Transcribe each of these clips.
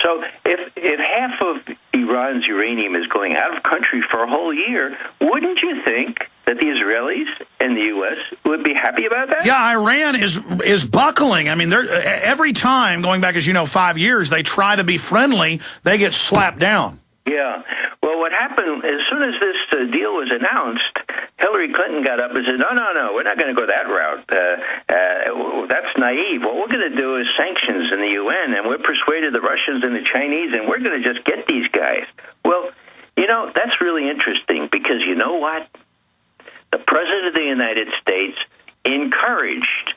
So if half of Iran's uranium is going out of country for a whole year, wouldn't you think that the Israelis and the U.S. would be happy about that? Yeah, Iran is buckling. I mean, they're, every time, going back, as you know, 5 years, they try to be friendly, they get slapped down. Yeah. Well, what happened, as soon as this deal was announced, Hillary Clinton got up and said, no, we're not going to go that route. That's naive. What we're going to do is sanctions in the UN, and we're persuaded the Russians and the Chinese, and we're going to just get these guys. Well, you know, that's really interesting, because you know what? The President of the United States encouraged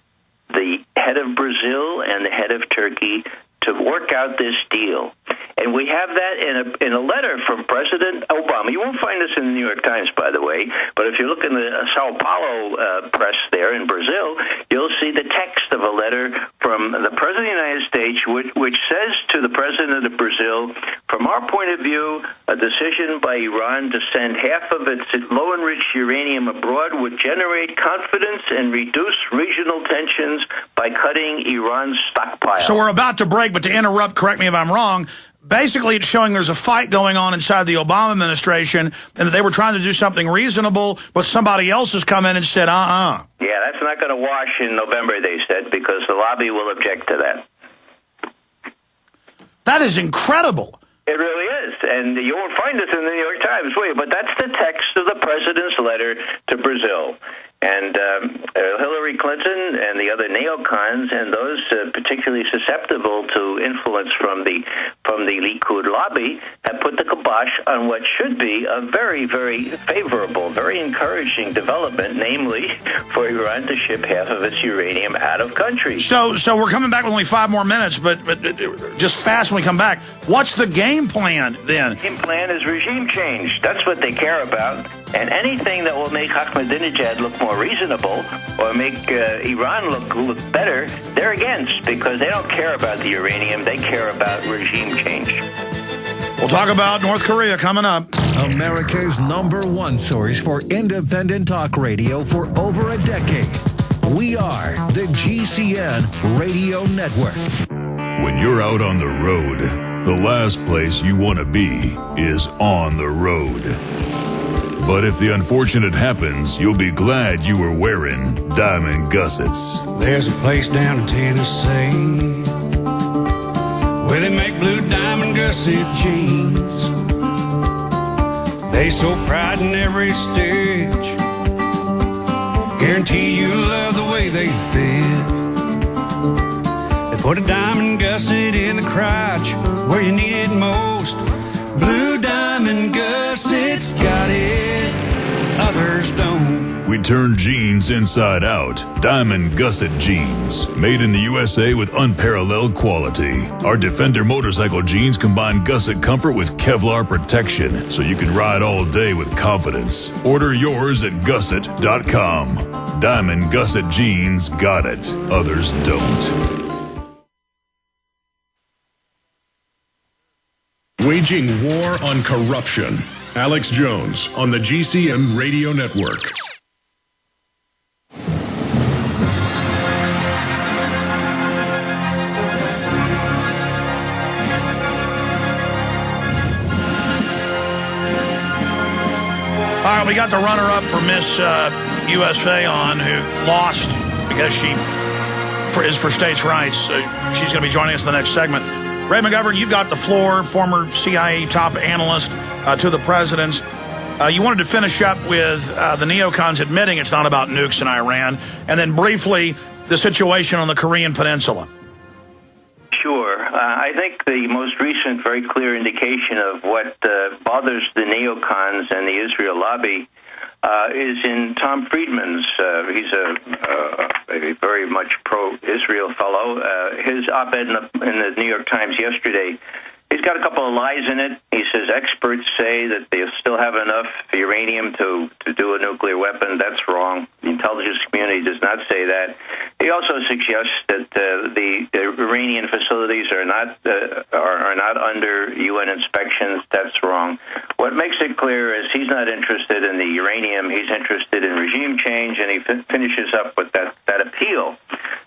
the head of Brazil and the head of Turkey to work out this deal. And we have that in a letter from President Obama. You won't find this in the New York Times, by the way, but if you look in the Sao Paulo press there in Brazil, you'll see the text of a letter from the President of the United States, which says to the President of Brazil, from our point of view, a decision by Iran to send half of its low-enriched uranium abroad would generate confidence and reduce regional tensions by cutting Iran's stockpile. So we're about to break, but to interrupt, correct me if I'm wrong, basically it's showing there's a fight going on inside the Obama administration, and that they were trying to do something reasonable, but somebody else has come in and said, Yeah, that's not going to wash in November, they said, because the lobby will object to that. That is incredible. It really is, and you won't find this in the New York Times, will you? But that's the text of the president's letter to Brazil. And Hillary Clinton and the other neocons and those particularly susceptible to influence from the Likud lobby have put the kibosh on what should be a very, very favorable, very encouraging development, namely for Iran to ship half of its uranium out of country. So we're coming back with only 5 more minutes, but just fast when we come back. What's the game plan then? The game plan is regime change. That's what they care about. And anything that will make Ahmadinejad look more reasonable or make Iran look better, they're against, because they don't care about the uranium. They care about regime change. We'll talk about North Korea coming up. America's #1 source for independent talk radio for over a decade. We are the GCN Radio Network. When you're out on the road, the last place you want to be is on the road. But if the unfortunate happens, you'll be glad you were wearing diamond gussets. There's a place down in Tennessee where they make blue diamond gusset jeans. They so pride in every stitch, guarantee you'll love the way they fit. They put a diamond gusset in the crotch where you need it most. Blue diamond gussets got it, others don't. We turn jeans inside out. Diamond gusset jeans, made in the USA with unparalleled quality. Our Defender motorcycle jeans combine gusset comfort with Kevlar protection, so you can ride all day with confidence. Order yours at gusset.com. Diamond gusset jeans got it, others don't. Waging war on corruption. Alex Jones on the GCN Radio Network. All right, we got the runner-up for Miss USA on, who lost because she is for states' rights. She's going to be joining us in the next segment. Ray McGovern, you've got the floor, former CIA top analyst to the presidents. You wanted to finish up with the neocons admitting it's not about nukes in Iran, and then briefly the situation on the Korean Peninsula. Sure. I think the most recent, very clear indication of what bothers the neocons and the Israel lobby is in Tom Friedman's. He's a very much pro-Israel fellow. His op-ed in the New York Times yesterday, he's got a couple of lies in it. He says experts say that they still have enough uranium to do a nuclear weapon. That's wrong. The intelligence community does not say that. He also suggests that the Iranian facilities are not under UN inspections. That's wrong. What makes it clear is he's not interested in the uranium. He's interested in regime change, and he finishes up with that appeal.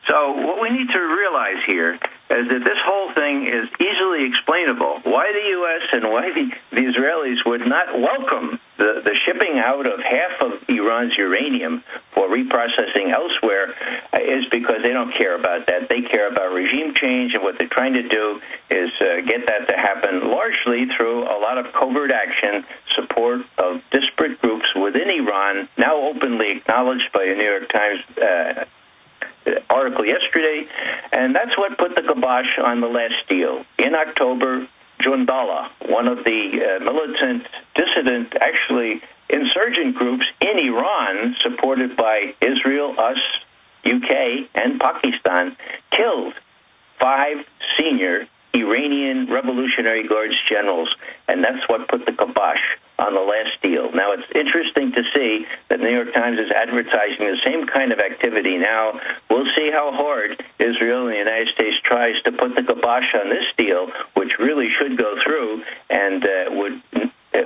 So what we need to realize here is that this whole thing is easily explainable unexplainable why the U.S. and why the Israelis would not welcome the shipping out of half of Iran's uranium for reprocessing elsewhere is because they don't care about that. They care about regime change, and what they're trying to do is get that to happen largely through a lot of covert action, support of disparate groups within Iran, now openly acknowledged by a New York Times article yesterday, and that's what put the kibosh on the last deal. In October, Jundallah, one of the militant, dissident, actually insurgent groups in Iran, supported by Israel, us, UK, and Pakistan, killed 5 senior Iranian Revolutionary Guards generals, and that's what put the kibosh on the last deal. Now, it's interesting to see that the New York Times is advertising the same kind of activity now. We'll see how hard Israel and the United States tries to put the kibosh on this deal, which really should go through and would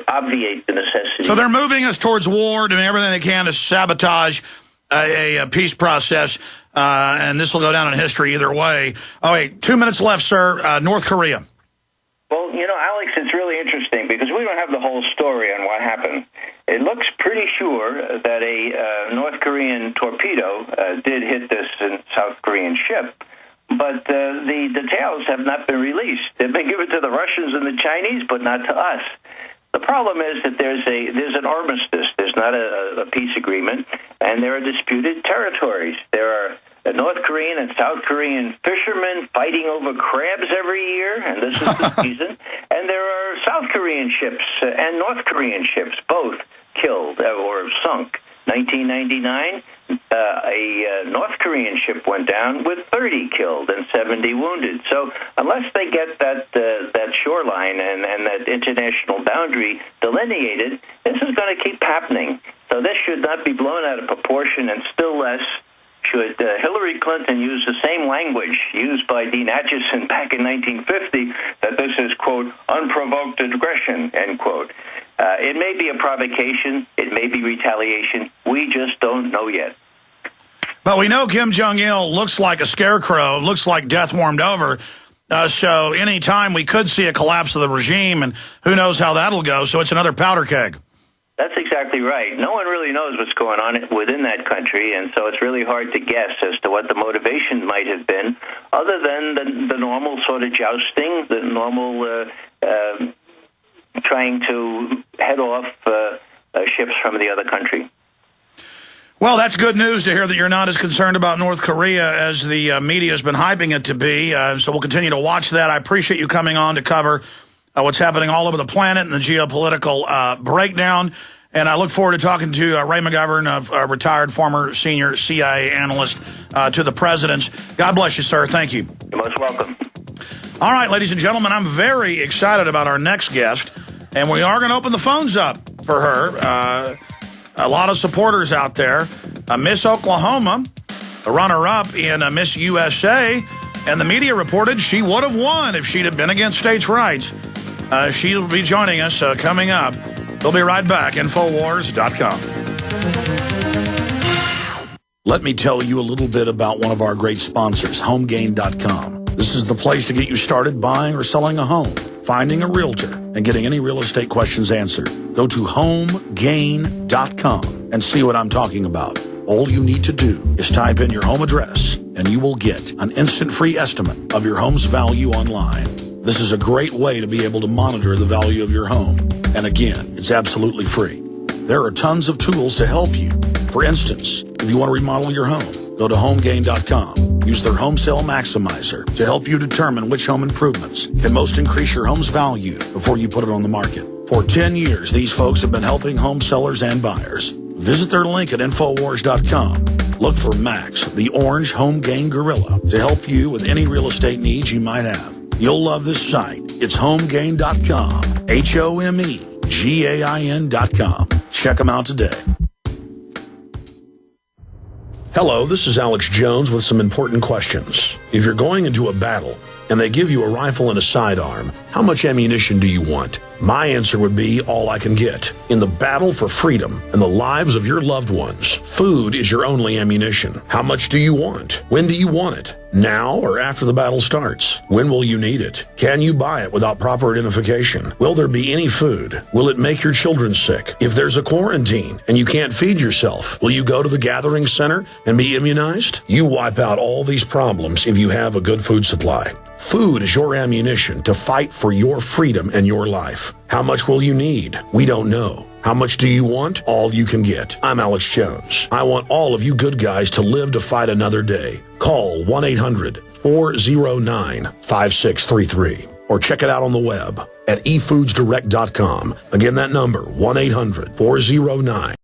obviate the necessity. So they're moving us towards war, doing everything they can to sabotage a peace process, and this will go down in history either way. Oh, wait, 2 minutes left, sir. North Korea. Well, Alex, it's really interesting because we don't have the whole story on what happened. It looks pretty sure that a North Korean torpedo did hit this South Korean ship, but the details have not been released. They've been given to the Russians and the Chinese, but not to us. The problem is that there's an armistice. There's not a peace agreement, and there are disputed territories. There are North Korean and South Korean fishermen fighting over crabs every year, and this is the season. And there are South Korean ships and North Korean ships, both killed or sunk. 1999, a North Korean ship went down with 30 killed and 70 wounded. So unless they get that shoreline and that international boundary delineated, this is going to keep happening. So this should not be blown out of proportion, and still less should Hillary Clinton use the same language used by Dean Acheson back in 1950, that this is, quote, unprovoked aggression, end quote. It may be a provocation. It may be retaliation. We just don't know yet. But we know Kim Jong-il looks like a scarecrow, looks like death warmed over. So any time we could see a collapse of the regime, and who knows how that'll go. So it's another powder keg. That's exactly right. No one really knows what's going on within that country, and so it's really hard to guess as to what the motivation might have been, other than the normal sort of jousting, the normal trying to head off ships from the other country. Well, that's good news to hear that you're not as concerned about North Korea as the media has been hyping it to be. So we'll continue to watch that. I appreciate you coming on to cover what's happening all over the planet and the geopolitical breakdown. And I look forward to talking to Ray McGovern, a retired former senior CIA analyst, to the presidents. God bless you, sir. Thank you. You're most welcome. All right, ladies and gentlemen, I'm very excited about our next guest, and we are going to open the phones up for her. A lot of supporters out there. Miss Oklahoma, the runner-up in Miss USA, and the media reported she would have won if she'd have been against states' rights. She'll be joining us coming up. We'll be right back. Infowars.com. Let me tell you a little bit about one of our great sponsors, HomeGain.com. This is the place to get you started buying or selling a home, finding a realtor, and getting any real estate questions answered. Go to HomeGain.com and see what I'm talking about. All you need to do is type in your home address, and you will get an instant free estimate of your home's value online. This is a great way to be able to monitor the value of your home. And again, it's absolutely free. There are tons of tools to help you. For instance, if you want to remodel your home, go to HomeGain.com. Use their Home Sale Maximizer to help you determine which home improvements can most increase your home's value before you put it on the market. For 10 years, these folks have been helping home sellers and buyers. Visit their link at Infowars.com. Look for Max, the orange Home Gain Gorilla, to help you with any real estate needs you might have. You'll love this site. It's HomeGain.com. HomeGain.com. Check them out today. Hello, this is Alex Jones with some important questions. If you're going into a battle and they give you a rifle and a sidearm, how much ammunition do you want? My answer would be all I can get. In the battle for freedom and the lives of your loved ones, food is your only ammunition. How much do you want? When do you want it? Now or after the battle starts? When will you need it? Can you buy it without proper identification? Will there be any food? Will it make your children sick? If there's a quarantine and you can't feed yourself, will you go to the gathering center and be immunized? You wipe out all these problems if you have a good food supply. Food is your ammunition to fight for your freedom and your life. How much will you need? We don't know. How much do you want? All you can get. I'm Alex Jones. I want all of you good guys to live to fight another day. Call 1-800-409-5633 or check it out on the web at efoodsdirect.com. Again, that number, 1-800-409